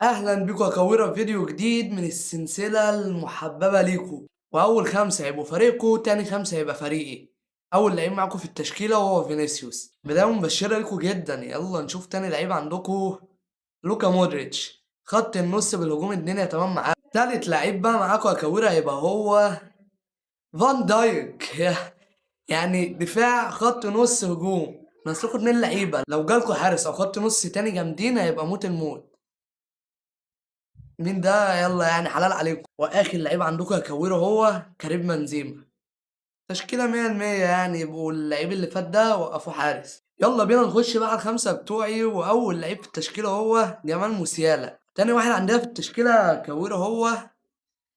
اهلا بيكم يا كويرة في فيديو جديد من السلسلة المحببة ليكم. واول خمسة هيبقوا فريقكم، تاني خمسة هيبقى فريقي. اول لعيب معاكم في التشكيلة وهو فينيسيوس. بداية مبشرة ليكم جدا. يلا نشوف تاني لعيب عندكم. لوكا مودريتش. خط النص بالهجوم الدنيا تمام معاه. تالت لعيب بقى معاكم يا كويرة هيبقى هو فان دايك. يعني دفاع خط نص هجوم، ناقص لكم اتنين لعيبة. لو جالكوا حارس او خط نص تاني جامدين هيبقى موت الموت. مين ده؟ يلا يعني حلال عليكم. واخر لعيب عندكم هكوره هو كريم بنزيما. تشكيله 100% يعني. يبقوا اللعيب اللي فات ده وقفوا حارس. يلا بينا نخش بقى على الخمسه بتوعي. واول لعيب في التشكيله هو جمال موسيالا. تاني واحد عندنا في التشكيله كويره هو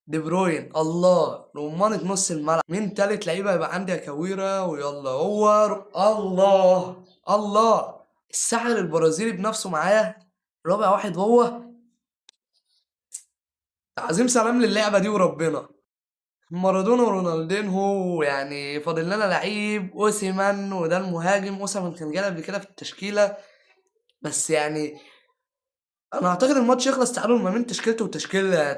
دي بروين. الله، رمانة نص الملعب. مين تالت لعيبه هيبقى عندي يا كويره؟ ويلا هو الله الله، الساحر البرازيلي بنفسه معايا. رابع واحد هو تعظيم سلام للعبه دي وربنا. مارادونا ورونالدينهو. يعني فاضل لنا لعيب اوسيمان، وده المهاجم. اوسيمان كان جاي قبل كده في التشكيله، بس يعني انا اعتقد الماتش يخلص تعادل ما بين تشكيلته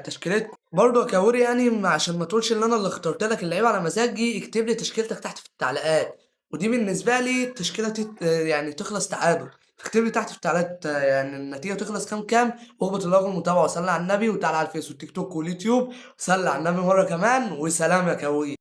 تشكيلتكم برضه يا كاوري. يعني عشان ما تقولش ان انا اللي اخترت لك اللعيبه على مزاجي، اكتب لي تشكيلتك تحت في التعليقات. ودي بالنسبه لي التشكيله يعني تخلص تعادل. اكتب لي تحت في التعليقات يعني النتيجه تخلص كام كام. واهبط اللايك والمتابعه وصلي على النبي، وتعالى على الفيس والتيك توك واليوتيوب. صلي على النبي مره كمان، وسلام يا كاوي.